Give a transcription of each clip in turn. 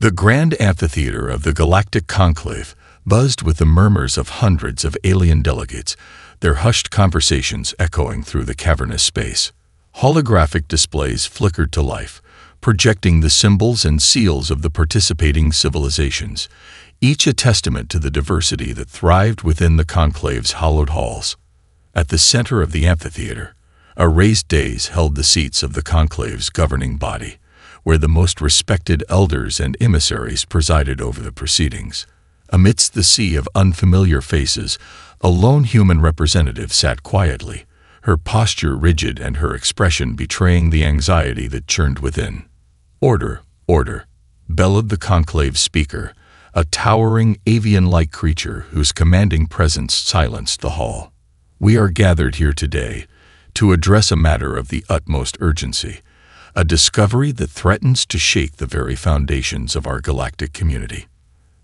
The grand amphitheater of the Galactic Conclave buzzed with the murmurs of hundreds of alien delegates, their hushed conversations echoing through the cavernous space. Holographic displays flickered to life, projecting the symbols and seals of the participating civilizations, each a testament to the diversity that thrived within the conclave's hallowed halls. At the center of the amphitheater, a raised dais held the seats of the conclave's governing body, where the most respected elders and emissaries presided over the proceedings. Amidst the sea of unfamiliar faces, a lone human representative sat quietly, her posture rigid and her expression betraying the anxiety that churned within. "Order, order," bellowed the conclave's speaker, a towering avian-like creature whose commanding presence silenced the hall. "We are gathered here today to address a matter of the utmost urgency, a discovery that threatens to shake the very foundations of our galactic community."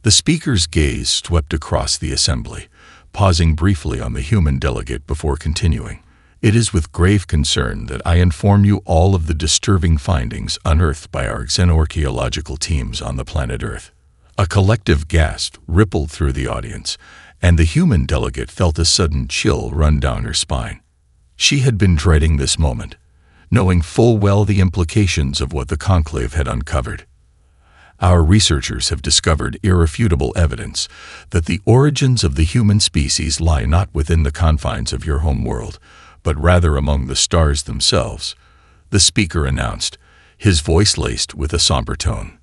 The speaker's gaze swept across the assembly, pausing briefly on the human delegate before continuing. "It is with grave concern that I inform you all of the disturbing findings unearthed by our xenoarchaeological teams on the planet Earth." A collective gasp rippled through the audience, and the human delegate felt a sudden chill run down her spine. She had been dreading this moment, knowing full well the implications of what the conclave had uncovered. "Our researchers have discovered irrefutable evidence that the origins of the human species lie not within the confines of your home world, but rather among the stars themselves," the speaker announced, his voice laced with a somber tone.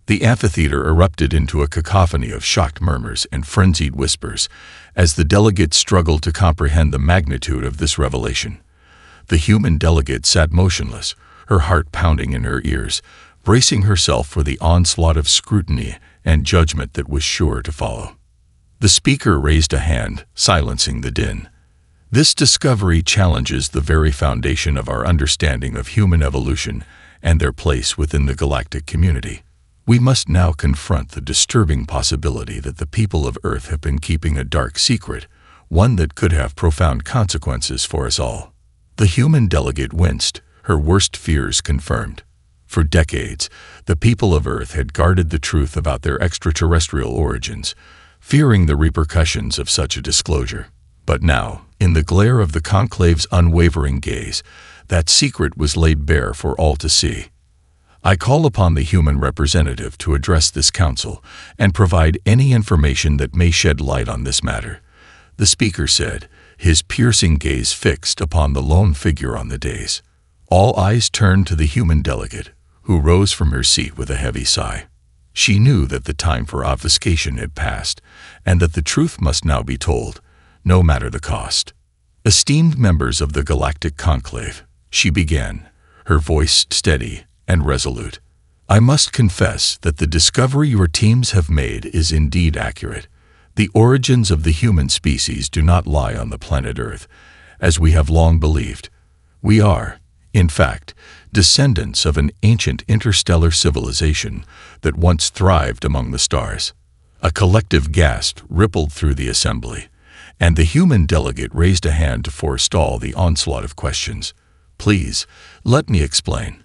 The amphitheater erupted into a cacophony of shocked murmurs and frenzied whispers as the delegates struggled to comprehend the magnitude of this revelation. The human delegate sat motionless, her heart pounding in her ears, bracing herself for the onslaught of scrutiny and judgment that was sure to follow. The speaker raised a hand, silencing the din. "This discovery challenges the very foundation of our understanding of human evolution and their place within the galactic community. We must now confront the disturbing possibility that the people of Earth have been keeping a dark secret, one that could have profound consequences for us all." The human delegate winced, her worst fears confirmed. For decades, the people of Earth had guarded the truth about their extraterrestrial origins, fearing the repercussions of such a disclosure. But now, in the glare of the conclave's unwavering gaze, that secret was laid bare for all to see. "I call upon the human representative to address this council and provide any information that may shed light on this matter," the speaker said, his piercing gaze fixed upon the lone figure on the dais. All eyes turned to the human delegate, who rose from her seat with a heavy sigh. She knew that the time for obfuscation had passed, and that the truth must now be told, no matter the cost. "Esteemed members of the Galactic Conclave," she began, her voice steady and resolute, "I must confess that the discovery your teams have made is indeed accurate. The origins of the human species do not lie on the planet Earth, as we have long believed. We are, in fact, descendants of an ancient interstellar civilization that once thrived among the stars." A collective gasp rippled through the assembly, and the human delegate raised a hand to forestall the onslaught of questions. "Please, let me explain.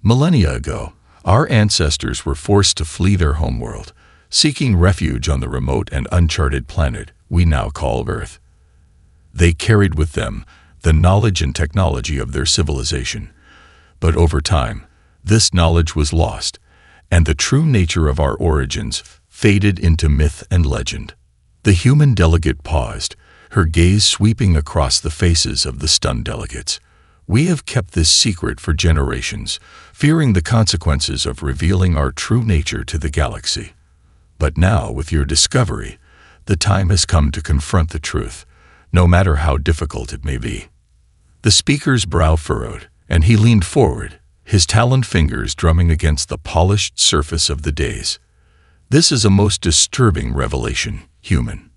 Millennia ago, our ancestors were forced to flee their homeworld, seeking refuge on the remote and uncharted planet we now call Earth. They carried with them the knowledge and technology of their civilization. But over time, this knowledge was lost, and the true nature of our origins faded into myth and legend." The human delegate paused, her gaze sweeping across the faces of the stunned delegates. "We have kept this secret for generations, fearing the consequences of revealing our true nature to the galaxy. But now, with your discovery, the time has come to confront the truth, no matter how difficult it may be." The speaker's brow furrowed, and he leaned forward, his taloned fingers drumming against the polished surface of the dais. "This is a most disturbing revelation, human.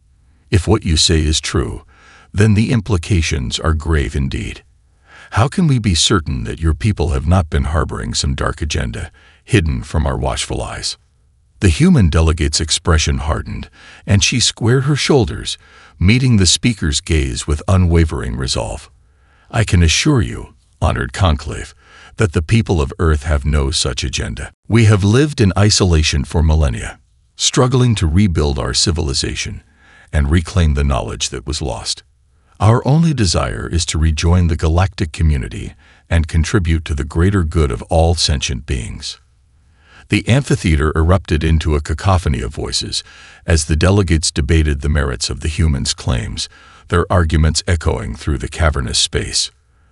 If what you say is true, then the implications are grave indeed. How can we be certain that your people have not been harboring some dark agenda, hidden from our watchful eyes?" The human delegate's expression hardened, and she squared her shoulders, meeting the speaker's gaze with unwavering resolve. "I can assure you, honored conclave, that the people of Earth have no such agenda. We have lived in isolation for millennia, struggling to rebuild our civilization and reclaim the knowledge that was lost. Our only desire is to rejoin the galactic community and contribute to the greater good of all sentient beings. The amphitheater erupted into a cacophony of voices as the delegates debated the merits of the humans' claims, their arguments echoing through the cavernous space.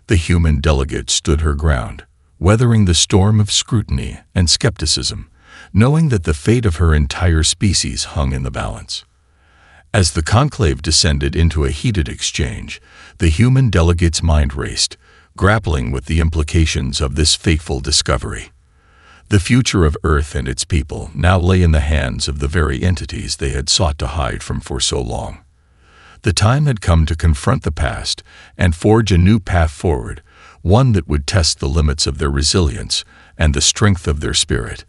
The human delegate stood her ground, weathering the storm of scrutiny and skepticism, knowing that the fate of her entire species hung in the balance. As the conclave descended into a heated exchange, the human delegate's mind raced, grappling with the implications of this fateful discovery. The future of Earth and its people now lay in the hands of the very entities they had sought to hide from for so long. The time had come to confront the past and forge a new path forward, one that would test the limits of their resilience and the strength of their spirit.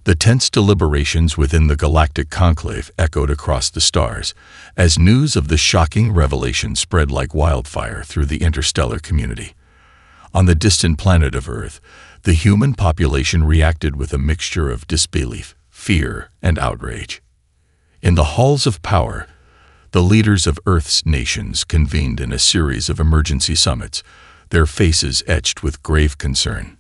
The tense deliberations within the galactic conclave echoed across the stars as news of the shocking revelation spread like wildfire through the interstellar community. On the distant planet of Earth, the human population reacted with a mixture of disbelief, fear, and outrage. In the halls of power, the leaders of Earth's nations convened in a series of emergency summits, their faces etched with grave concern.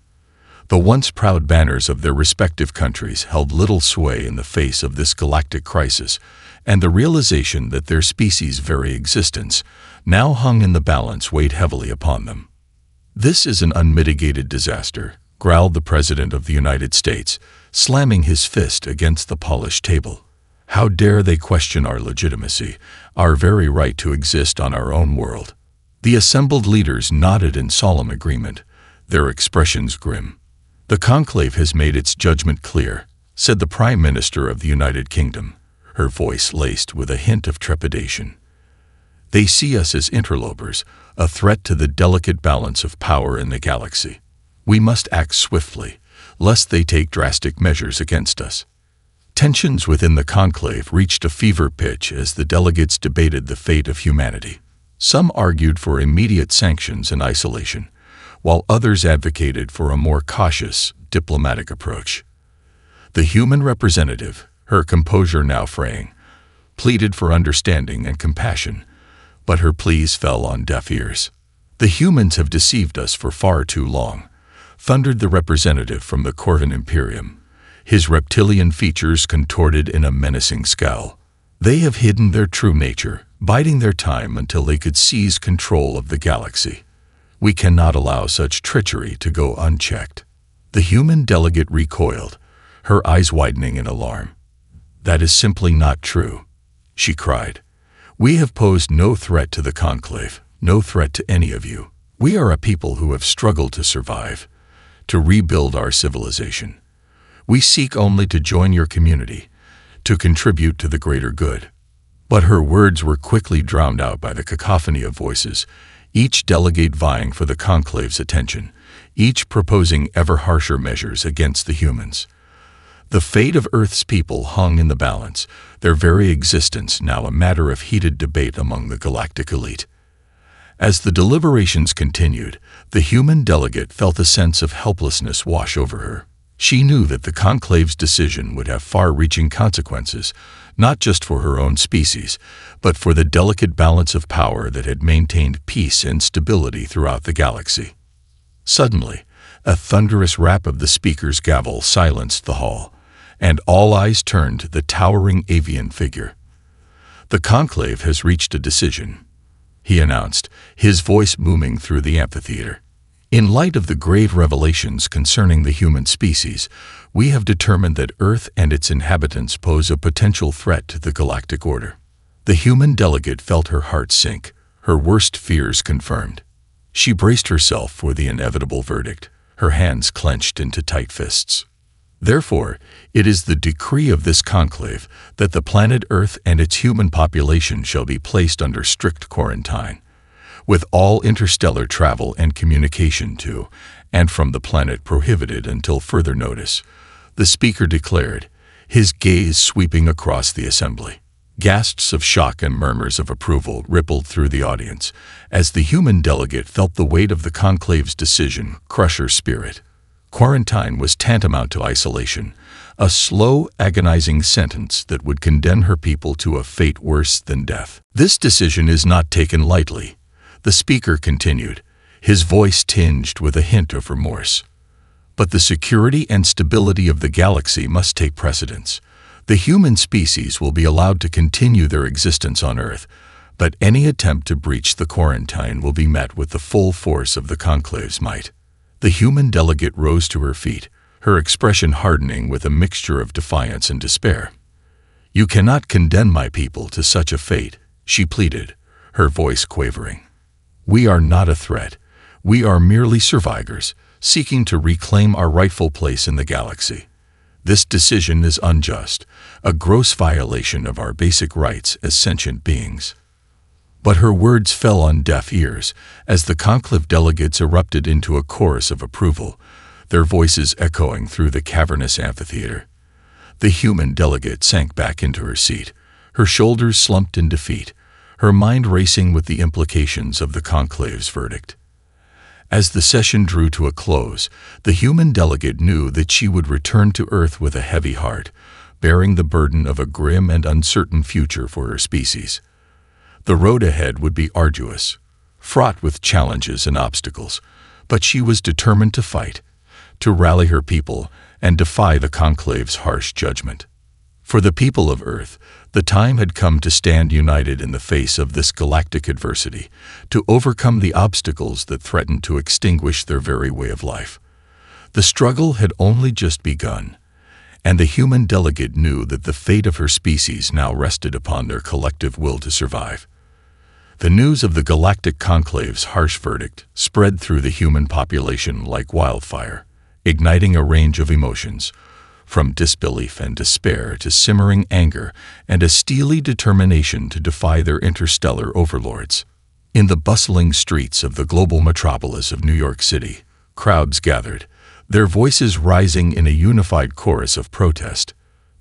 The once proud banners of their respective countries held little sway in the face of this galactic crisis, and the realization that their species' very existence now hung in the balance weighed heavily upon them. "This is an unmitigated disaster," growled the President of the United States, slamming his fist against the polished table. "How dare they question our legitimacy, our very right to exist on our own world?" The assembled leaders nodded in solemn agreement, their expressions grim. "The conclave has made its judgment clear," said the Prime Minister of the United Kingdom, her voice laced with a hint of trepidation. "They see us as interlopers, a threat to the delicate balance of power in the galaxy. We must act swiftly, lest they take drastic measures against us." Tensions within the conclave reached a fever pitch as the delegates debated the fate of humanity. Some argued for immediate sanctions and isolation, while others advocated for a more cautious, diplomatic approach. The human representative, her composure now fraying, pleaded for understanding and compassion, but her pleas fell on deaf ears. "The humans have deceived us for far too long," thundered the representative from the Corvan Imperium, his reptilian features contorted in a menacing scowl. "They have hidden their true nature, biding their time until they could seize control of the galaxy. We cannot allow such treachery to go unchecked." The human delegate recoiled, her eyes widening in alarm. "That is simply not true," she cried. "We have posed no threat to the conclave, no threat to any of you. We are a people who have struggled to survive, to rebuild our civilization. We seek only to join your community, to contribute to the greater good." But her words were quickly drowned out by the cacophony of voices, each delegate vying for the conclave's attention, each proposing ever harsher measures against the humans. The fate of Earth's people hung in the balance, their very existence now a matter of heated debate among the galactic elite. As the deliberations continued, the human delegate felt a sense of helplessness wash over her. She knew that the conclave's decision would have far-reaching consequences, not just for her own species, but for the delicate balance of power that had maintained peace and stability throughout the galaxy. Suddenly, a thunderous rap of the speaker's gavel silenced the hall, and all eyes turned to the towering avian figure. "The conclave has reached a decision," he announced, his voice booming through the amphitheater. "In light of the grave revelations concerning the human species, we have determined that Earth and its inhabitants pose a potential threat to the galactic order." The human delegate felt her heart sink, her worst fears confirmed. She braced herself for the inevitable verdict, her hands clenched into tight fists. "Therefore, it is the decree of this conclave that the planet Earth and its human population shall be placed under strict quarantine, with all interstellar travel and communication to and from the planet prohibited until further notice," the speaker declared, his gaze sweeping across the assembly. Gasps of shock and murmurs of approval rippled through the audience as the human delegate felt the weight of the conclave's decision crush her spirit. Quarantine was tantamount to isolation, a slow, agonizing sentence that would condemn her people to a fate worse than death. This decision is not taken lightly, the speaker continued, his voice tinged with a hint of remorse. But the security and stability of the galaxy must take precedence. The human species will be allowed to continue their existence on Earth, but any attempt to breach the quarantine will be met with the full force of the conclave's might. The human delegate rose to her feet, her expression hardening with a mixture of defiance and despair. "You cannot condemn my people to such a fate," she pleaded, her voice quavering. "We are not a threat. We are merely survivors, seeking to reclaim our rightful place in the galaxy. This decision is unjust, a gross violation of our basic rights as sentient beings." But her words fell on deaf ears as the conclave delegates erupted into a chorus of approval, their voices echoing through the cavernous amphitheater. The human delegate sank back into her seat, her shoulders slumped in defeat, her mind racing with the implications of the conclave's verdict. As the session drew to a close, the human delegate knew that she would return to Earth with a heavy heart, bearing the burden of a grim and uncertain future for her species. The road ahead would be arduous, fraught with challenges and obstacles, but she was determined to fight, to rally her people, and defy the conclave's harsh judgment. For the people of Earth, the time had come to stand united in the face of this galactic adversity, to overcome the obstacles that threatened to extinguish their very way of life. The struggle had only just begun, and the human delegate knew that the fate of her species now rested upon their collective will to survive. The news of the Galactic Conclave's harsh verdict spread through the human population like wildfire, igniting a range of emotions, from disbelief and despair to simmering anger and a steely determination to defy their interstellar overlords. In the bustling streets of the global metropolis of New York City, crowds gathered, their voices rising in a unified chorus of protest.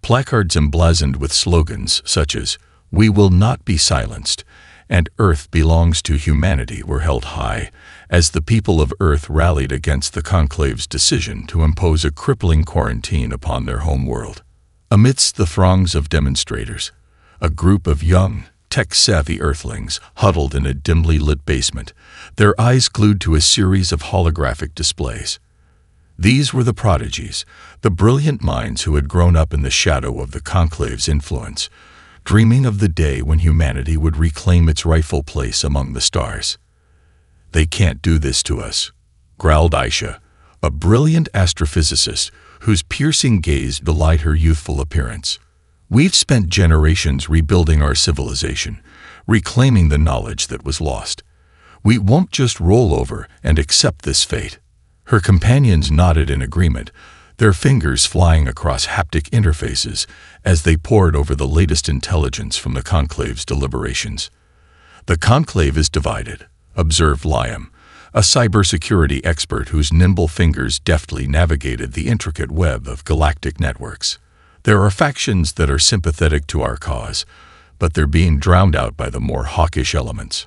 Placards emblazoned with slogans such as, "We will not be silenced," and "Earth belongs to humanity" were held high, as the people of Earth rallied against the conclave's decision to impose a crippling quarantine upon their home world. Amidst the throngs of demonstrators, a group of young, tech-savvy Earthlings huddled in a dimly lit basement, their eyes glued to a series of holographic displays. These were the prodigies, the brilliant minds who had grown up in the shadow of the conclave's influence, dreaming of the day when humanity would reclaim its rightful place among the stars. "They can't do this to us," growled Aisha, a brilliant astrophysicist whose piercing gaze belied her youthful appearance. "We've spent generations rebuilding our civilization, reclaiming the knowledge that was lost. We won't just roll over and accept this fate." Her companions nodded in agreement, their fingers flying across haptic interfaces as they pored over the latest intelligence from the conclave's deliberations. "The conclave is divided," observed Liam, a cybersecurity expert whose nimble fingers deftly navigated the intricate web of galactic networks. "There are factions that are sympathetic to our cause, but they're being drowned out by the more hawkish elements."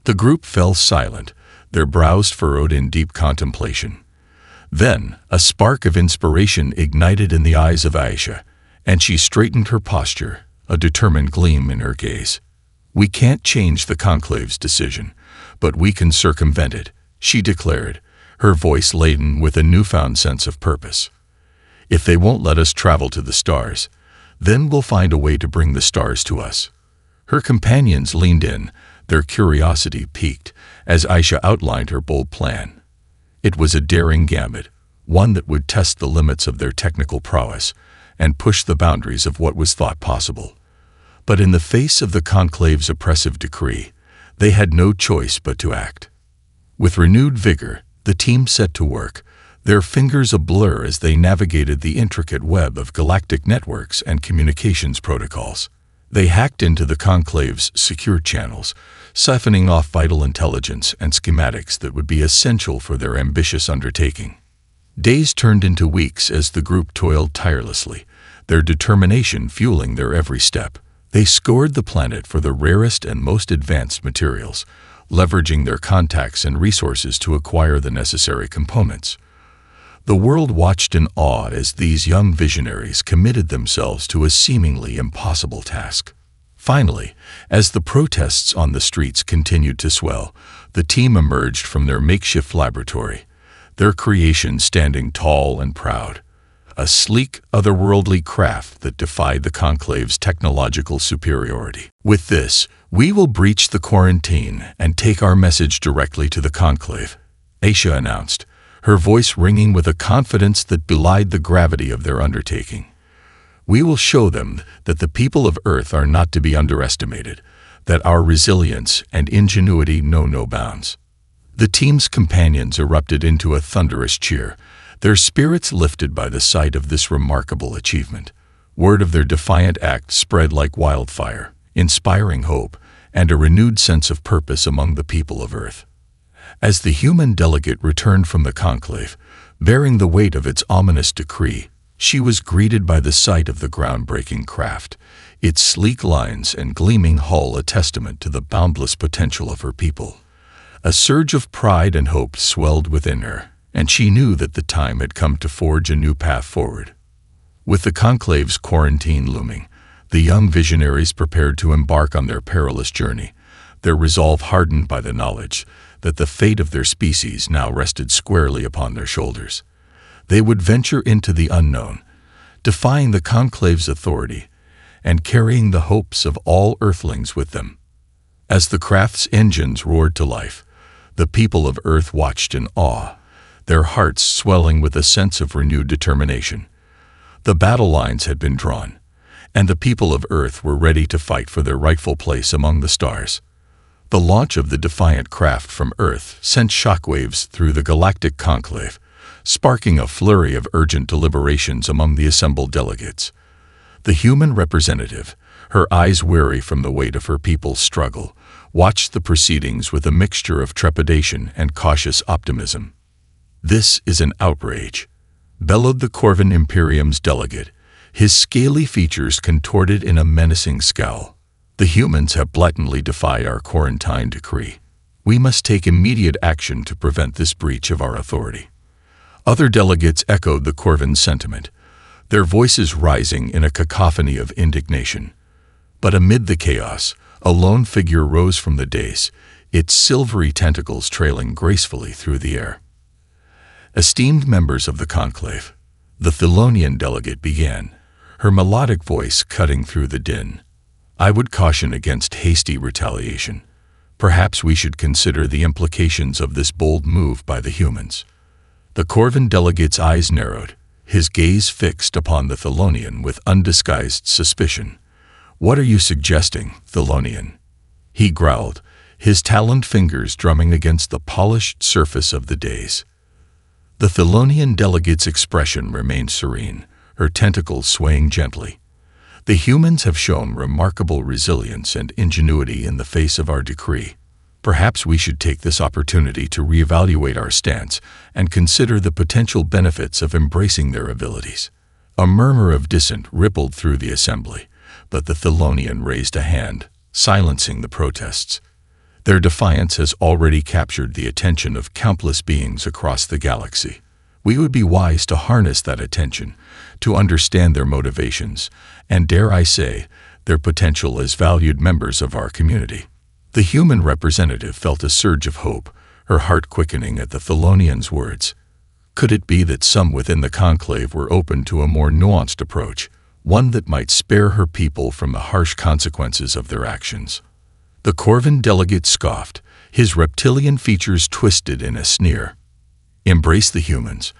The group fell silent, their brows furrowed in deep contemplation. Then, a spark of inspiration ignited in the eyes of Aisha, and she straightened her posture, a determined gleam in her gaze. "We can't change the conclave's decision, but we can circumvent it," she declared, her voice laden with a newfound sense of purpose. "If they won't let us travel to the stars, then we'll find a way to bring the stars to us." Her companions leaned in, their curiosity piqued, as Aisha outlined her bold plan. It was a daring gambit, one that would test the limits of their technical prowess and push the boundaries of what was thought possible. But in the face of the conclave's oppressive decree, they had no choice but to act. With renewed vigor, the team set to work, their fingers a blur as they navigated the intricate web of galactic networks and communications protocols. They hacked into the conclave's secure channels, siphoning off vital intelligence and schematics that would be essential for their ambitious undertaking. Days turned into weeks as the group toiled tirelessly, their determination fueling their every step. They scoured the planet for the rarest and most advanced materials, leveraging their contacts and resources to acquire the necessary components. The world watched in awe as these young visionaries committed themselves to a seemingly impossible task. Finally, as the protests on the streets continued to swell, the team emerged from their makeshift laboratory, their creation standing tall and proud. A sleek, otherworldly craft that defied the Conclave's technological superiority. With this, we will breach the quarantine and take our message directly to the Conclave, Aisha announced, her voice ringing with a confidence that belied the gravity of their undertaking. We will show them that the people of Earth are not to be underestimated, that our resilience and ingenuity know no bounds. The team's companions erupted into a thunderous cheer, their spirits lifted by the sight of this remarkable achievement. Word of their defiant act spread like wildfire, inspiring hope and a renewed sense of purpose among the people of Earth. As the human delegate returned from the conclave, bearing the weight of its ominous decree, she was greeted by the sight of the groundbreaking craft, its sleek lines and gleaming hull a testament to the boundless potential of her people. A surge of pride and hope swelled within her, and she knew that the time had come to forge a new path forward. With the conclave's quarantine looming, the young visionaries prepared to embark on their perilous journey, their resolve hardened by the knowledge that the fate of their species now rested squarely upon their shoulders. They would venture into the unknown, defying the conclave's authority and carrying the hopes of all Earthlings with them. As the craft's engines roared to life, the people of Earth watched in awe, their hearts swelling with a sense of renewed determination. The battle lines had been drawn, and the people of Earth were ready to fight for their rightful place among the stars. The launch of the Defiant craft from Earth sent shockwaves through the Galactic Conclave, sparking a flurry of urgent deliberations among the assembled delegates. The human representative, her eyes weary from the weight of her people's struggle, watched the proceedings with a mixture of trepidation and cautious optimism. "This is an outrage," bellowed the Corvin Imperium's delegate, his scaly features contorted in a menacing scowl. "The humans have blatantly defied our quarantine decree. We must take immediate action to prevent this breach of our authority." Other delegates echoed the Corvin sentiment, their voices rising in a cacophony of indignation. But amid the chaos, a lone figure rose from the dais, its silvery tentacles trailing gracefully through the air. "Esteemed members of the conclave," the Thelonian delegate began, her melodic voice cutting through the din, "I would caution against hasty retaliation. Perhaps we should consider the implications of this bold move by the humans." The Corvin delegate's eyes narrowed, his gaze fixed upon the Thelonian with undisguised suspicion. "What are you suggesting, Thelonian?" he growled, his taloned fingers drumming against the polished surface of the dais. The Thelonian delegate's expression remained serene, her tentacles swaying gently. "The humans have shown remarkable resilience and ingenuity in the face of our decree. Perhaps we should take this opportunity to reevaluate our stance and consider the potential benefits of embracing their abilities." A murmur of dissent rippled through the assembly, but the Thelonian raised a hand, silencing the protests. Their defiance has already captured the attention of countless beings across the galaxy. We would be wise to harness that attention, to understand their motivations, and dare I say, their potential as valued members of our community. The human representative felt a surge of hope, her heart quickening at the Thelonian's words. Could it be that some within the conclave were open to a more nuanced approach, one that might spare her people from the harsh consequences of their actions? The Corvin delegate scoffed, his reptilian features twisted in a sneer. "Embrace the humans,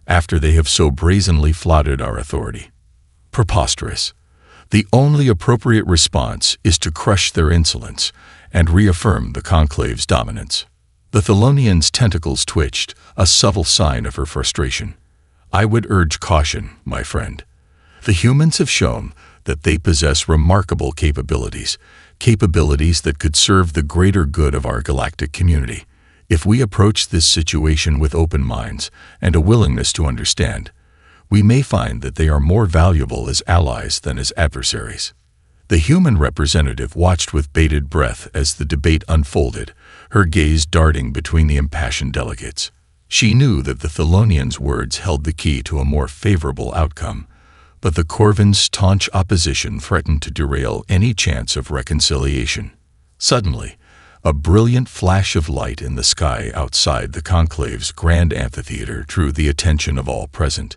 after they have so brazenly flaunted our authority? Preposterous. The only appropriate response is to crush their insolence and reaffirm the conclave's dominance." The Thelonian's tentacles twitched, a subtle sign of her frustration. "I would urge caution, my friend. The humans have shown that they possess remarkable capabilities that could serve the greater good of our galactic community. If we approach this situation with open minds and a willingness to understand, we may find that they are more valuable as allies than as adversaries." The human representative watched with bated breath as the debate unfolded, her gaze darting between the impassioned delegates. She knew that the Thelonians' words held the key to a more favorable outcome, but the Corvin's staunch opposition threatened to derail any chance of reconciliation. Suddenly, a brilliant flash of light in the sky outside the conclave's grand amphitheater drew the attention of all present.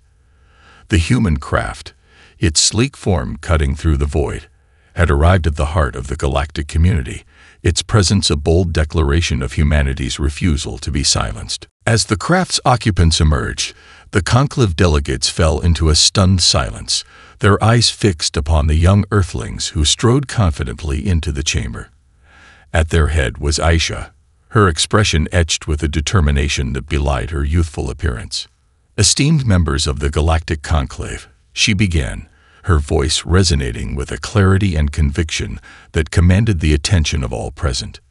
The human craft, its sleek form cutting through the void, had arrived at the heart of the galactic community, its presence a bold declaration of humanity's refusal to be silenced. As the craft's occupants emerged, the conclave delegates fell into a stunned silence, their eyes fixed upon the young earthlings who strode confidently into the chamber. At their head was Aisha, her expression etched with a determination that belied her youthful appearance. "Esteemed members of the Galactic Conclave," she began, her voice resonating with a clarity and conviction that commanded the attention of all present.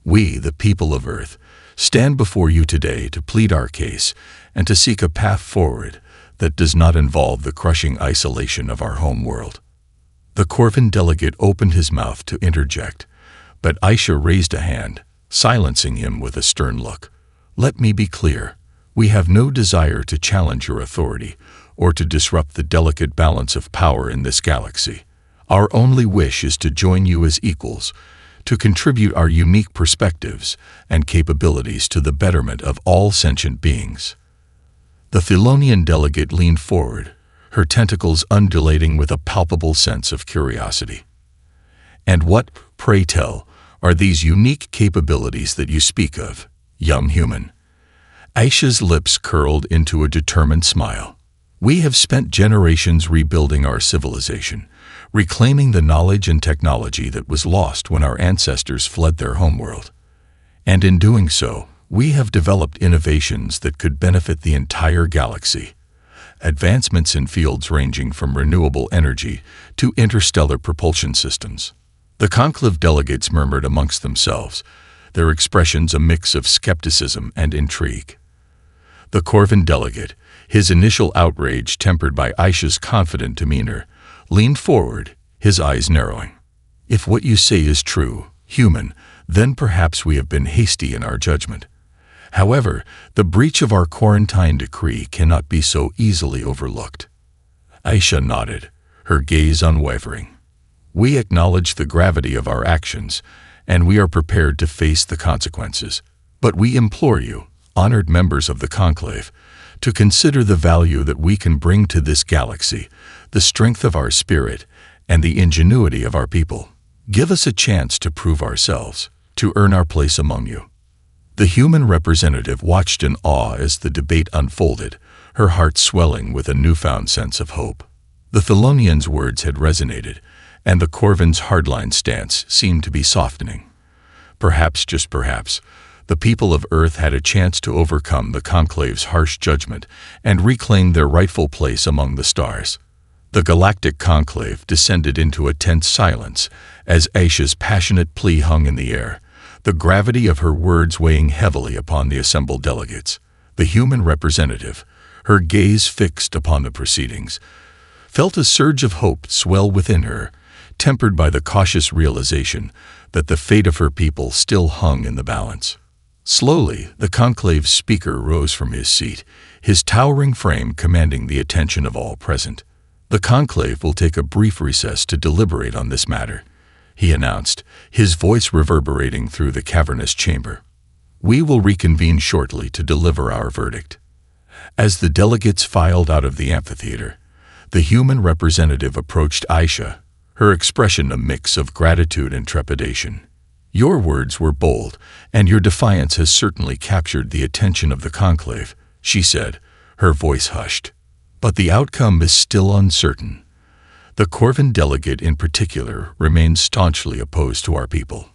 "We, the people of Earth, stand before you today to plead our case and to seek a path forward that does not involve the crushing isolation of our home world." The Corvin delegate opened his mouth to interject, but Aisha raised a hand, silencing him with a stern look. "Let me be clear. We have no desire to challenge your authority or to disrupt the delicate balance of power in this galaxy. Our only wish is to join you as equals, to contribute our unique perspectives and capabilities to the betterment of all sentient beings." The Thelonian delegate leaned forward, her tentacles undulating with a palpable sense of curiosity. "And what, pray tell, are these unique capabilities that you speak of, young human?" Aisha's lips curled into a determined smile. "We have spent generations rebuilding our civilization, reclaiming the knowledge and technology that was lost when our ancestors fled their homeworld. And in doing so, we have developed innovations that could benefit the entire galaxy. Advancements in fields ranging from renewable energy to interstellar propulsion systems." The conclave delegates murmured amongst themselves, their expressions a mix of skepticism and intrigue. The Corvin delegate, his initial outrage tempered by Aisha's confident demeanor, leaned forward, his eyes narrowing. "If what you say is true, human, then perhaps we have been hasty in our judgment. However, the breach of our quarantine decree cannot be so easily overlooked." Aisha nodded, her gaze unwavering. "We acknowledge the gravity of our actions, and we are prepared to face the consequences. But we implore you, honored members of the Conclave, to consider the value that we can bring to this galaxy, the strength of our spirit, and the ingenuity of our people. Give us a chance to prove ourselves, to earn our place among you." The human representative watched in awe as the debate unfolded, her heart swelling with a newfound sense of hope. The Thelonians' words had resonated, and the Corvin's hardline stance seemed to be softening. Perhaps, just perhaps, the people of Earth had a chance to overcome the Conclave's harsh judgment and reclaim their rightful place among the stars. The Galactic Conclave descended into a tense silence as Aisha's passionate plea hung in the air, the gravity of her words weighing heavily upon the assembled delegates. The human representative, her gaze fixed upon the proceedings, felt a surge of hope swell within her, tempered by the cautious realization that the fate of her people still hung in the balance. Slowly, the conclave's speaker rose from his seat, his towering frame commanding the attention of all present. "The conclave will take a brief recess to deliberate on this matter," he announced, his voice reverberating through the cavernous chamber. "We will reconvene shortly to deliver our verdict." As the delegates filed out of the amphitheater, the human representative approached Aisha, her expression a mix of gratitude and trepidation. "Your words were bold, and your defiance has certainly captured the attention of the conclave," she said, her voice hushed. "But the outcome is still uncertain. The Corvin delegate in particular remains staunchly opposed to our people."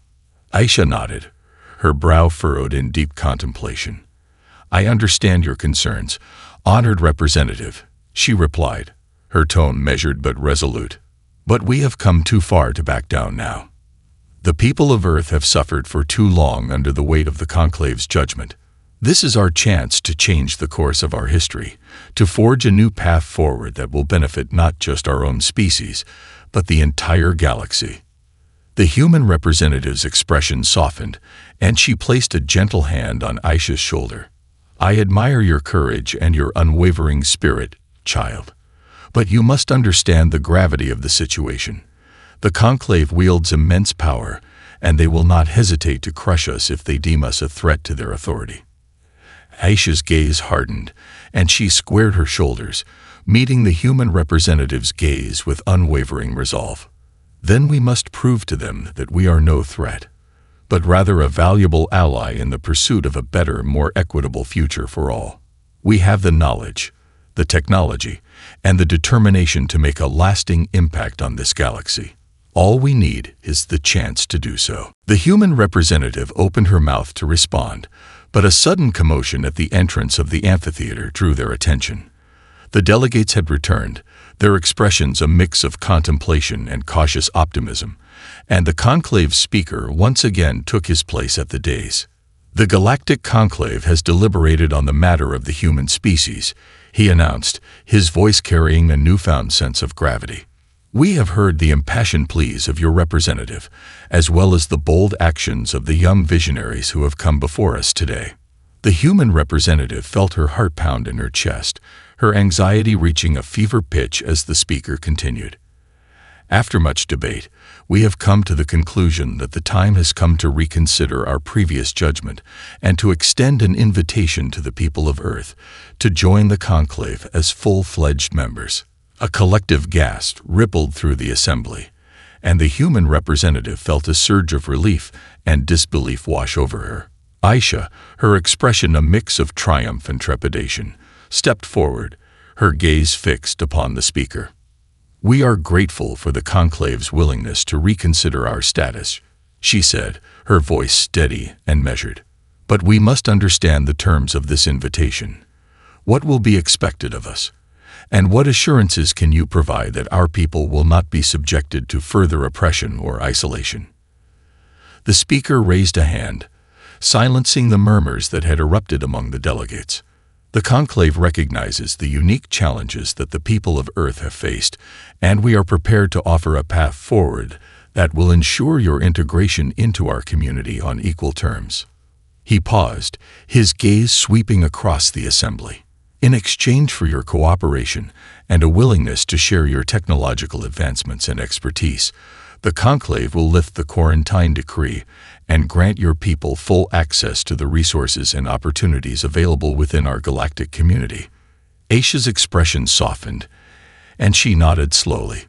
Aisha nodded, her brow furrowed in deep contemplation. "I understand your concerns, honored representative," she replied, her tone measured but resolute. "But we have come too far to back down now. The people of Earth have suffered for too long under the weight of the Conclave's judgment. This is our chance to change the course of our history, to forge a new path forward that will benefit not just our own species, but the entire galaxy. The human representative's expression softened, and she placed a gentle hand on Aisha's shoulder. "I admire your courage and your unwavering spirit, child. But you must understand the gravity of the situation. The Conclave wields immense power, and they will not hesitate to crush us if they deem us a threat to their authority." Aisha's gaze hardened, and she squared her shoulders, meeting the human representative's gaze with unwavering resolve. "Then we must prove to them that we are no threat, but rather a valuable ally in the pursuit of a better, more equitable future for all. We have the knowledge, the technology, and the determination to make a lasting impact on this galaxy. All we need is the chance to do so." The human representative opened her mouth to respond, but a sudden commotion at the entrance of the amphitheater drew their attention. The delegates had returned, their expressions a mix of contemplation and cautious optimism, and the conclave's speaker once again took his place at the dais. "The Galactic Conclave has deliberated on the matter of the human species," he announced, his voice carrying a newfound sense of gravity. "We have heard the impassioned pleas of your representative, as well as the bold actions of the young visionaries who have come before us today." The human representative felt her heart pound in her chest, her anxiety reaching a fever pitch as the speaker continued. "After much debate, we have come to the conclusion that the time has come to reconsider our previous judgment and to extend an invitation to the people of Earth to join the Conclave as full-fledged members." A collective gasp rippled through the assembly, and the human representative felt a surge of relief and disbelief wash over her. Aisha, her expression a mix of triumph and trepidation, stepped forward, her gaze fixed upon the speaker. "We are grateful for the Conclave's willingness to reconsider our status," she said, her voice steady and measured. "But we must understand the terms of this invitation. What will be expected of us? And what assurances can you provide that our people will not be subjected to further oppression or isolation?" The speaker raised a hand, silencing the murmurs that had erupted among the delegates. "The Conclave recognizes the unique challenges that the people of Earth have faced, and we are prepared to offer a path forward that will ensure your integration into our community on equal terms." He paused, his gaze sweeping across the assembly. "In exchange for your cooperation and a willingness to share your technological advancements and expertise, the Conclave will lift the quarantine decree and grant your people full access to the resources and opportunities available within our galactic community." Aisha's expression softened, and she nodded slowly.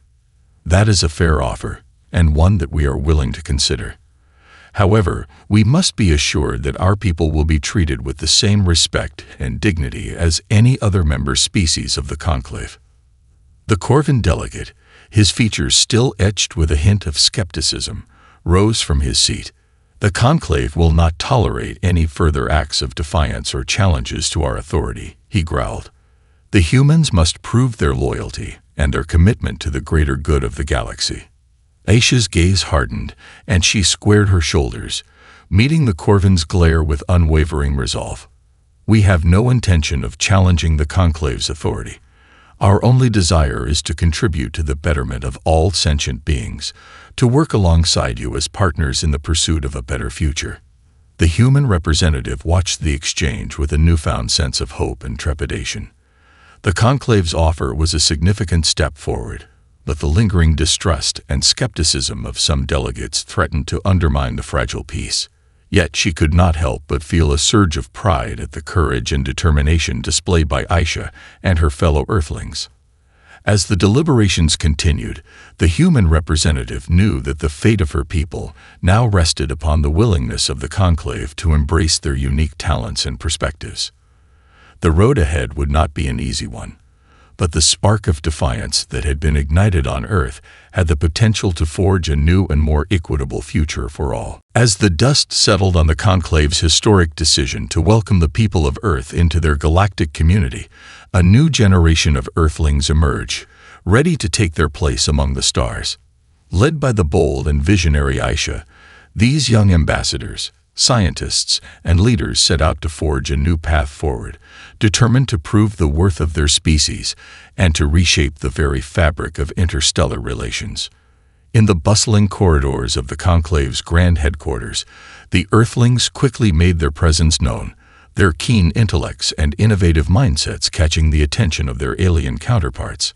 "That is a fair offer, and one that we are willing to consider. However, we must be assured that our people will be treated with the same respect and dignity as any other member species of the Conclave." The Corvan delegate, his features still etched with a hint of skepticism, rose from his seat. "The Conclave will not tolerate any further acts of defiance or challenges to our authority," he growled. "The humans must prove their loyalty and their commitment to the greater good of the galaxy." Aisha's gaze hardened, and she squared her shoulders, meeting the Corvan's glare with unwavering resolve. "We have no intention of challenging the Conclave's authority. Our only desire is to contribute to the betterment of all sentient beings, to work alongside you as partners in the pursuit of a better future." The human representative watched the exchange with a newfound sense of hope and trepidation. The Conclave's offer was a significant step forward, but the lingering distrust and skepticism of some delegates threatened to undermine the fragile peace. Yet she could not help but feel a surge of pride at the courage and determination displayed by Aisha and her fellow Earthlings. As the deliberations continued, the human representative knew that the fate of her people now rested upon the willingness of the Conclave to embrace their unique talents and perspectives. The road ahead would not be an easy one, but the spark of defiance that had been ignited on Earth had the potential to forge a new and more equitable future for all. As the dust settled on the Conclave's historic decision to welcome the people of Earth into their galactic community, a new generation of Earthlings emerged, ready to take their place among the stars. Led by the bold and visionary Aisha, these young ambassadors, Scientists and leaders set out to forge a new path forward, determined to prove the worth of their species and to reshape the very fabric of interstellar relations. In the bustling corridors of the Conclave's grand headquarters, the Earthlings quickly made their presence known, their keen intellects and innovative mindsets catching the attention of their alien counterparts.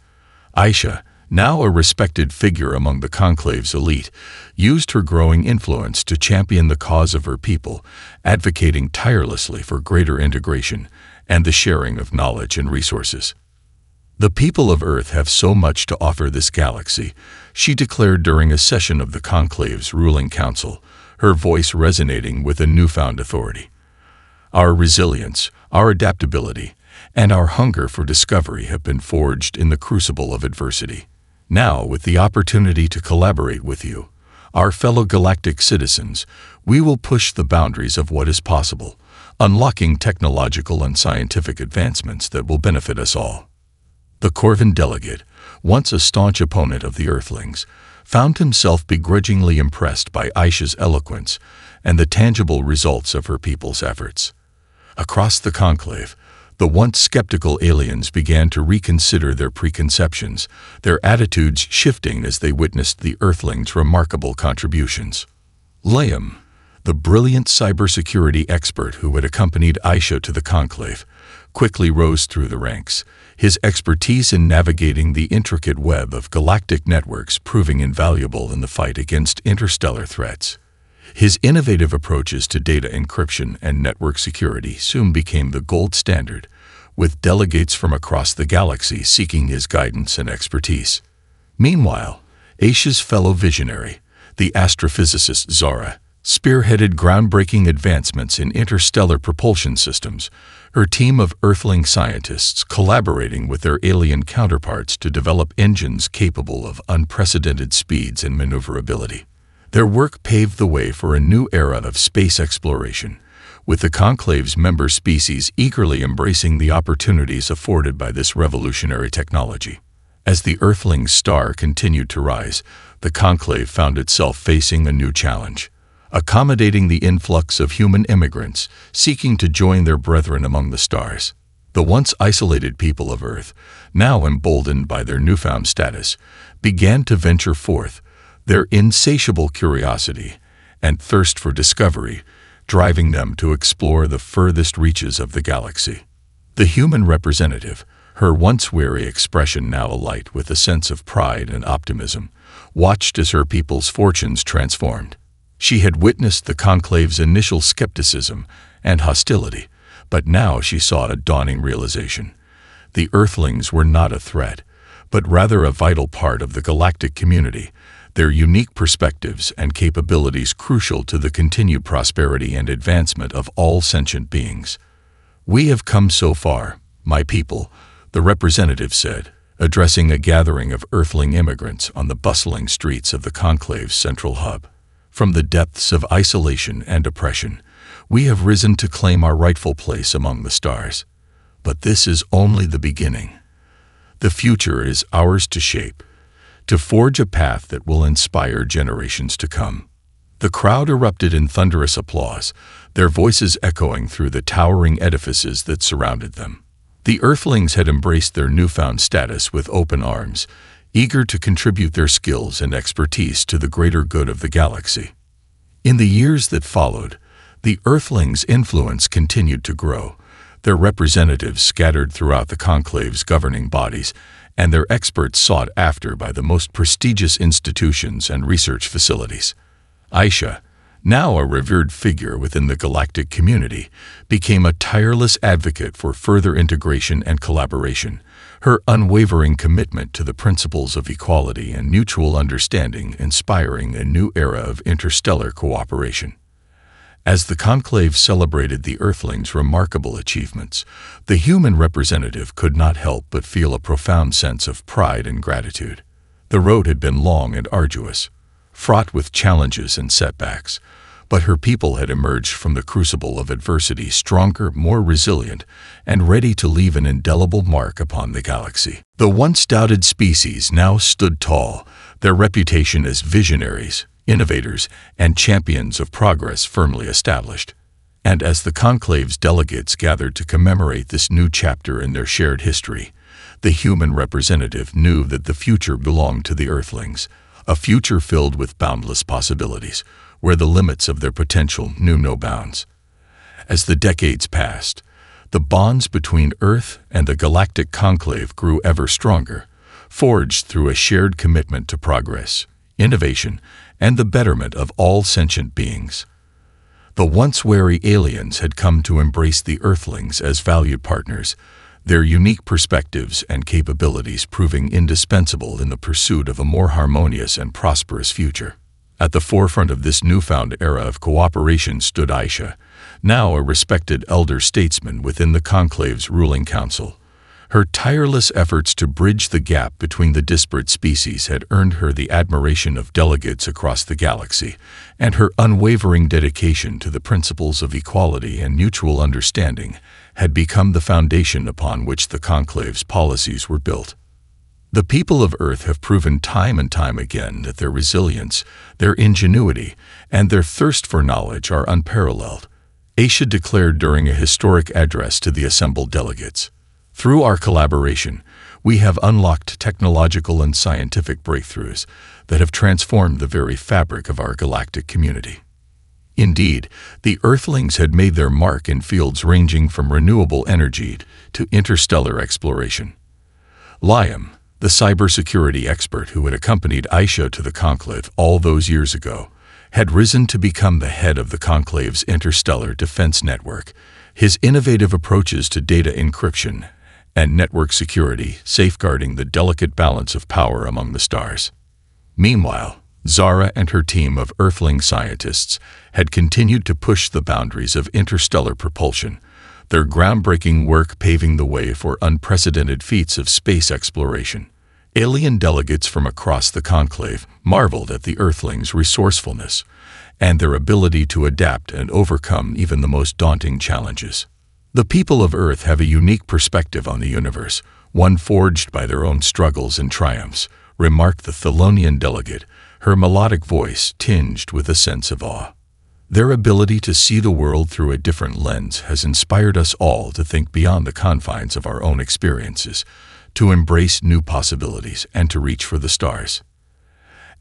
Aisha, now a respected figure among the Conclave's elite, used her growing influence to champion the cause of her people, advocating tirelessly for greater integration and the sharing of knowledge and resources. "The people of Earth have so much to offer this galaxy," she declared during a session of the Conclave's ruling council, her voice resonating with a newfound authority. "Our resilience, our adaptability, and our hunger for discovery have been forged in the crucible of adversity. Now, with the opportunity to collaborate with you, our fellow galactic citizens, we will push the boundaries of what is possible, unlocking technological and scientific advancements that will benefit us all." The Corvan delegate, once a staunch opponent of the Earthlings, found himself begrudgingly impressed by Aisha's eloquence and the tangible results of her people's efforts. Across the conclave, the once skeptical aliens began to reconsider their preconceptions, their attitudes shifting as they witnessed the Earthlings' remarkable contributions. Liam, the brilliant cybersecurity expert who had accompanied Aisha to the conclave, quickly rose through the ranks, his expertise in navigating the intricate web of galactic networks proving invaluable in the fight against interstellar threats. His innovative approaches to data encryption and network security soon became the gold standard, with delegates from across the galaxy seeking his guidance and expertise. Meanwhile, Aisha's fellow visionary, the astrophysicist Zara, spearheaded groundbreaking advancements in interstellar propulsion systems, her team of Earthling scientists collaborating with their alien counterparts to develop engines capable of unprecedented speeds and maneuverability. Their work paved the way for a new era of space exploration, with the Conclave's member species eagerly embracing the opportunities afforded by this revolutionary technology. As the Earthling's star continued to rise, the Conclave found itself facing a new challenge: accommodating the influx of human immigrants seeking to join their brethren among the stars. The once isolated people of Earth, now emboldened by their newfound status, began to venture forth, their insatiable curiosity and thirst for discovery driving them to explore the furthest reaches of the galaxy. The human representative, her once weary expression now alight with a sense of pride and optimism, watched as her people's fortunes transformed. She had witnessed the Conclave's initial skepticism and hostility, but now she saw a dawning realization. The Earthlings were not a threat, but rather a vital part of the galactic community, their unique perspectives and capabilities crucial to the continued prosperity and advancement of all sentient beings. "We have come so far, my people," the representative said, addressing a gathering of Earthling immigrants on the bustling streets of the Conclave's central hub. "From the depths of isolation and oppression, we have risen to claim our rightful place among the stars. But this is only the beginning. The future is ours to shape, to forge a path that will inspire generations to come." The crowd erupted in thunderous applause, their voices echoing through the towering edifices that surrounded them. The Earthlings had embraced their newfound status with open arms, eager to contribute their skills and expertise to the greater good of the galaxy. In the years that followed, the Earthlings' influence continued to grow, their representatives scattered throughout the Conclave's governing bodies, and their experts sought after by the most prestigious institutions and research facilities. Aisha, now a revered figure within the galactic community, became a tireless advocate for further integration and collaboration, her unwavering commitment to the principles of equality and mutual understanding inspiring a new era of interstellar cooperation. As the Conclave celebrated the Earthlings' remarkable achievements, the human representative could not help but feel a profound sense of pride and gratitude. The road had been long and arduous, fraught with challenges and setbacks, but her people had emerged from the crucible of adversity stronger, more resilient, and ready to leave an indelible mark upon the galaxy. The once doubted species now stood tall, their reputation as visionaries innovators, and champions of progress firmly established. And as the Conclave's delegates gathered to commemorate this new chapter in their shared history, the human representative knew that the future belonged to the Earthlings, a future filled with boundless possibilities, where the limits of their potential knew no bounds. As the decades passed, the bonds between Earth and the Galactic Conclave grew ever stronger, forged through a shared commitment to progress, innovation, and the betterment of all sentient beings. The once wary aliens had come to embrace the Earthlings as valued partners, their unique perspectives and capabilities proving indispensable in the pursuit of a more harmonious and prosperous future. At the forefront of this newfound era of cooperation stood Aisha, now a respected elder statesman within the Conclave's ruling council. Her tireless efforts to bridge the gap between the disparate species had earned her the admiration of delegates across the galaxy, and her unwavering dedication to the principles of equality and mutual understanding had become the foundation upon which the Conclave's policies were built. The people of Earth have proven time and time again that their resilience, their ingenuity, and their thirst for knowledge are unparalleled, Aisha declared during a historic address to the assembled delegates. Through our collaboration, we have unlocked technological and scientific breakthroughs that have transformed the very fabric of our galactic community. Indeed, the Earthlings had made their mark in fields ranging from renewable energy to interstellar exploration. Liam, the cybersecurity expert who had accompanied Aisha to the Conclave all those years ago, had risen to become the head of the Conclave's interstellar defense network, his innovative approaches to data encryption and network security safeguarding the delicate balance of power among the stars. Meanwhile, Zara and her team of Earthling scientists had continued to push the boundaries of interstellar propulsion, their groundbreaking work paving the way for unprecedented feats of space exploration. Alien delegates from across the Conclave marveled at the Earthlings' resourcefulness and their ability to adapt and overcome even the most daunting challenges. The people of Earth have a unique perspective on the universe, one forged by their own struggles and triumphs, remarked the Thelonian delegate, her melodic voice tinged with a sense of awe. Their ability to see the world through a different lens has inspired us all to think beyond the confines of our own experiences, to embrace new possibilities and to reach for the stars.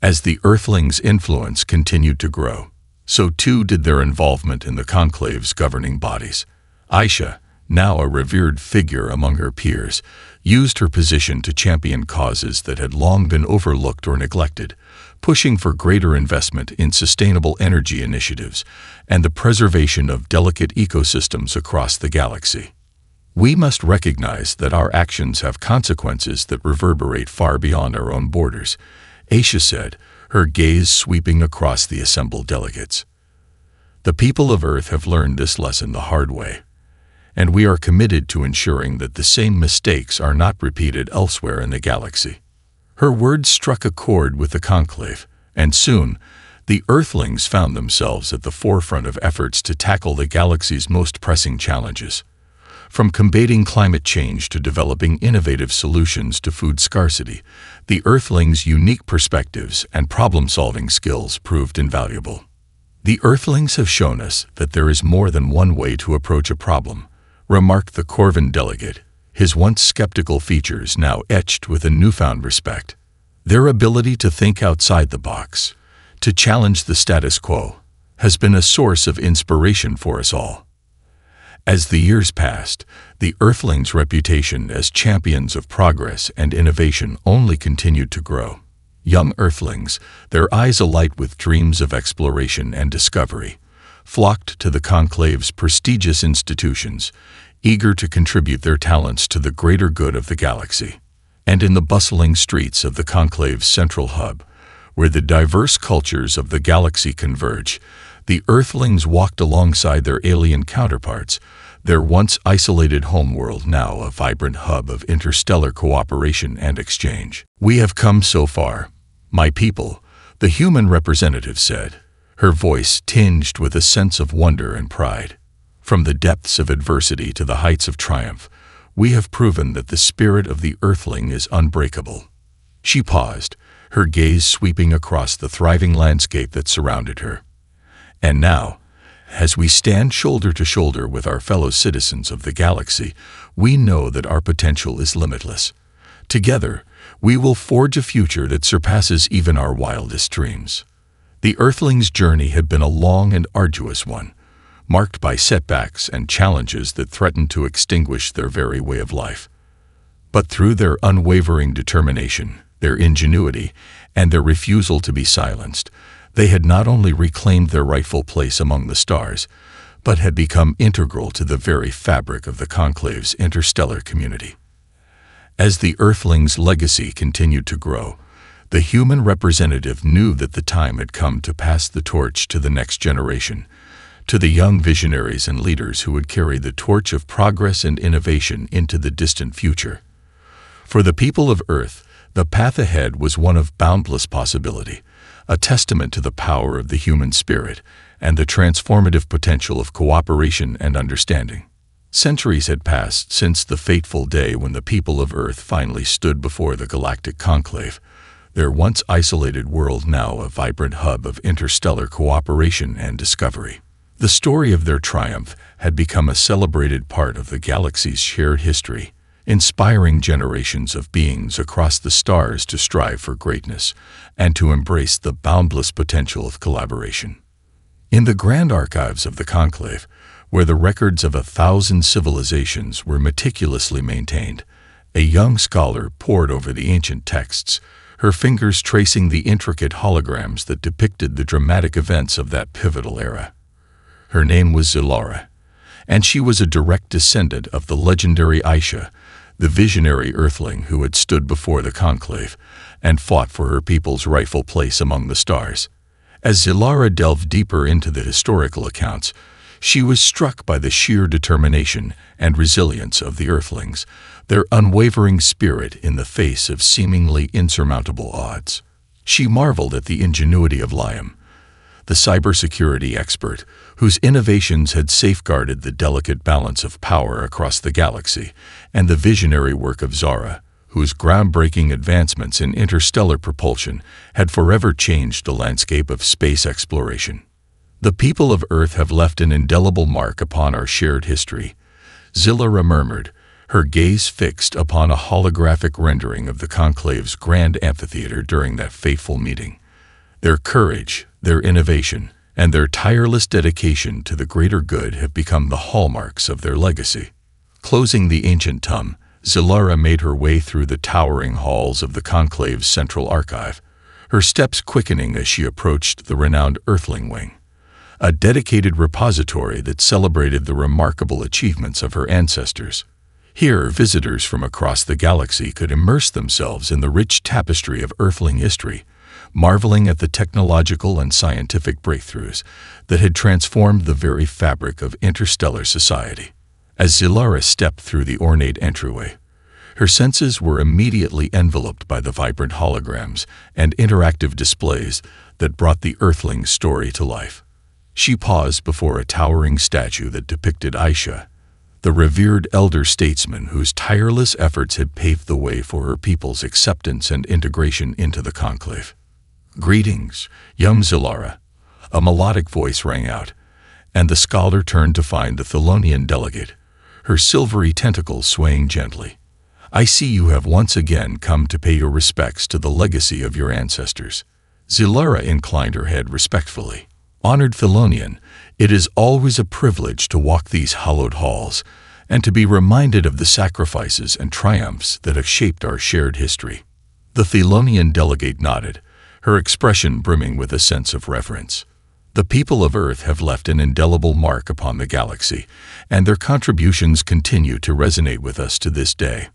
As the Earthlings' influence continued to grow, so too did their involvement in the Conclave's governing bodies. Aisha, now a revered figure among her peers, used her position to champion causes that had long been overlooked or neglected, pushing for greater investment in sustainable energy initiatives and the preservation of delicate ecosystems across the galaxy. We must recognize that our actions have consequences that reverberate far beyond our own borders, Aisha said, her gaze sweeping across the assembled delegates. The people of Earth have learned this lesson the hard way, and we are committed to ensuring that the same mistakes are not repeated elsewhere in the galaxy. Her words struck a chord with the Conclave, and soon, the Earthlings found themselves at the forefront of efforts to tackle the galaxy's most pressing challenges. From combating climate change to developing innovative solutions to food scarcity, the Earthlings' unique perspectives and problem-solving skills proved invaluable. The Earthlings have shown us that there is more than one way to approach a problem, remarked the Corvin delegate, his once skeptical features now etched with a newfound respect. Their ability to think outside the box, to challenge the status quo, has been a source of inspiration for us all. As the years passed, the Earthlings' reputation as champions of progress and innovation only continued to grow. Young Earthlings, their eyes alight with dreams of exploration and discovery, flocked to the Conclave's prestigious institutions, eager to contribute their talents to the greater good of the galaxy. And in the bustling streets of the Conclave's central hub, where the diverse cultures of the galaxy converge, the Earthlings walked alongside their alien counterparts, their once isolated homeworld now a vibrant hub of interstellar cooperation and exchange. "We have come so far, my people," the human representative said, her voice tinged with a sense of wonder and pride. "From the depths of adversity to the heights of triumph, we have proven that the spirit of the Earthling is unbreakable." She paused, her gaze sweeping across the thriving landscape that surrounded her. And now, as we stand shoulder to shoulder with our fellow citizens of the galaxy, we know that our potential is limitless. Together, we will forge a future that surpasses even our wildest dreams. The Earthlings' journey had been a long and arduous one, marked by setbacks and challenges that threatened to extinguish their very way of life. But through their unwavering determination, their ingenuity, and their refusal to be silenced, they had not only reclaimed their rightful place among the stars, but had become integral to the very fabric of the Conclave's interstellar community. As the Earthlings' legacy continued to grow, the human representative knew that the time had come to pass the torch to the next generation, to the young visionaries and leaders who would carry the torch of progress and innovation into the distant future. For the people of Earth, the path ahead was one of boundless possibility, a testament to the power of the human spirit and the transformative potential of cooperation and understanding. Centuries had passed since the fateful day when the people of Earth finally stood before the Galactic Conclave, their once isolated world now a vibrant hub of interstellar cooperation and discovery. The story of their triumph had become a celebrated part of the galaxy's shared history, inspiring generations of beings across the stars to strive for greatness and to embrace the boundless potential of collaboration. In the grand archives of the Conclave, where the records of 1,000 civilizations were meticulously maintained, a young scholar pored over the ancient texts, her fingers tracing the intricate holograms that depicted the dramatic events of that pivotal era. Her name was Zilara, and she was a direct descendant of the legendary Aisha, the visionary Earthling who had stood before the Conclave and fought for her people's rightful place among the stars. As Zilara delved deeper into the historical accounts, she was struck by the sheer determination and resilience of the Earthlings, their unwavering spirit in the face of seemingly insurmountable odds. She marveled at the ingenuity of Liam, the cybersecurity expert whose innovations had safeguarded the delicate balance of power across the galaxy, and the visionary work of Zara, whose groundbreaking advancements in interstellar propulsion had forever changed the landscape of space exploration. The people of Earth have left an indelible mark upon our shared history, Zilara murmured, her gaze fixed upon a holographic rendering of the Conclave's grand amphitheater during that fateful meeting. Their courage, their innovation, and their tireless dedication to the greater good have become the hallmarks of their legacy. Closing the ancient tome, Zilara made her way through the towering halls of the Conclave's central archive, her steps quickening as she approached the renowned Earthling Wing, a dedicated repository that celebrated the remarkable achievements of her ancestors. Here, visitors from across the galaxy could immerse themselves in the rich tapestry of Earthling history, marveling at the technological and scientific breakthroughs that had transformed the very fabric of interstellar society. As Zilara stepped through the ornate entryway, her senses were immediately enveloped by the vibrant holograms and interactive displays that brought the Earthling story to life. She paused before a towering statue that depicted Aisha, the revered elder statesman whose tireless efforts had paved the way for her people's acceptance and integration into the Conclave. "Greetings, young Zilara," a melodic voice rang out, and the scholar turned to find the Thelonian delegate, her silvery tentacles swaying gently. "I see you have once again come to pay your respects to the legacy of your ancestors." Zilara inclined her head respectfully. "Honored Thelonian, it is always a privilege to walk these hallowed halls and to be reminded of the sacrifices and triumphs that have shaped our shared history." The Thelonian delegate nodded, her expression brimming with a sense of reverence. The people of Earth have left an indelible mark upon the galaxy, and their contributions continue to resonate with us to this day.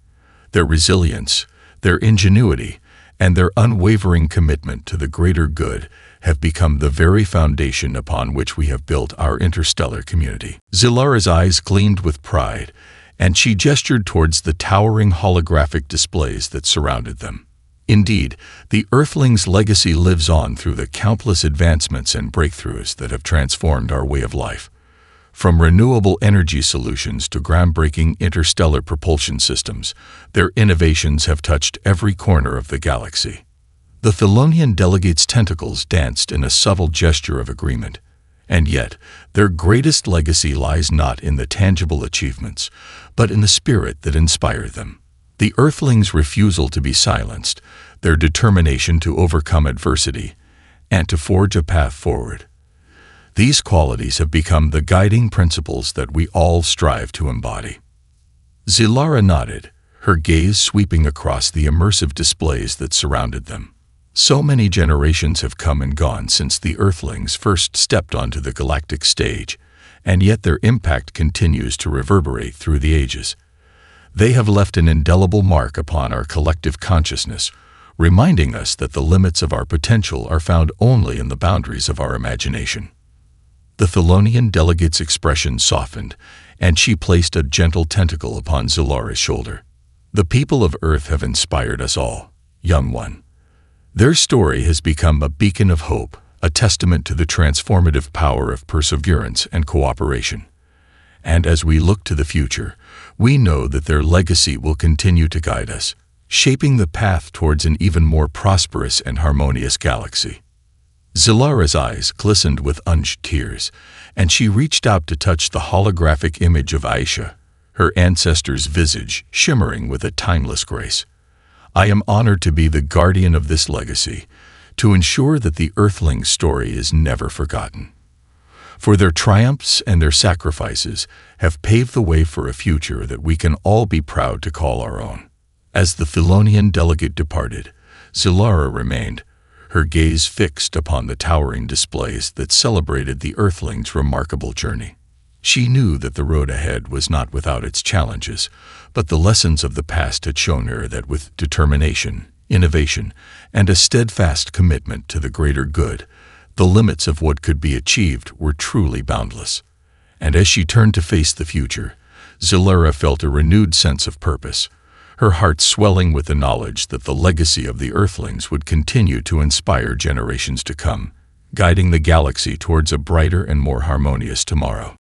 Their resilience, their ingenuity, and their unwavering commitment to the greater good have become the very foundation upon which we have built our interstellar community. Zilara's eyes gleamed with pride, and she gestured towards the towering holographic displays that surrounded them. Indeed, the Earthling's legacy lives on through the countless advancements and breakthroughs that have transformed our way of life. From renewable energy solutions to groundbreaking interstellar propulsion systems, their innovations have touched every corner of the galaxy. The Thelonian delegates' tentacles danced in a subtle gesture of agreement, and yet their greatest legacy lies not in the tangible achievements, but in the spirit that inspired them. The Earthlings' refusal to be silenced, their determination to overcome adversity, and to forge a path forward. These qualities have become the guiding principles that we all strive to embody. Zilara nodded, her gaze sweeping across the immersive displays that surrounded them. So many generations have come and gone since the Earthlings first stepped onto the galactic stage, and yet their impact continues to reverberate through the ages. They have left an indelible mark upon our collective consciousness, reminding us that the limits of our potential are found only in the boundaries of our imagination. The Thelonian delegate's expression softened, and she placed a gentle tentacle upon Zilara's shoulder. The people of Earth have inspired us all, young one. Their story has become a beacon of hope, a testament to the transformative power of perseverance and cooperation. And as we look to the future, we know that their legacy will continue to guide us, shaping the path towards an even more prosperous and harmonious galaxy. Zilara's eyes glistened with unused tears, and she reached out to touch the holographic image of Aisha, her ancestor's visage shimmering with a timeless grace. I am honored to be the guardian of this legacy, to ensure that the Earthlings' story is never forgotten. For their triumphs and their sacrifices have paved the way for a future that we can all be proud to call our own. As the Thelonian delegate departed, Zilara remained, her gaze fixed upon the towering displays that celebrated the Earthlings' remarkable journey. She knew that the road ahead was not without its challenges, but the lessons of the past had shown her that with determination, innovation, and a steadfast commitment to the greater good, the limits of what could be achieved were truly boundless. And as she turned to face the future, Zilara felt a renewed sense of purpose, her heart swelling with the knowledge that the legacy of the Earthlings would continue to inspire generations to come, guiding the galaxy towards a brighter and more harmonious tomorrow.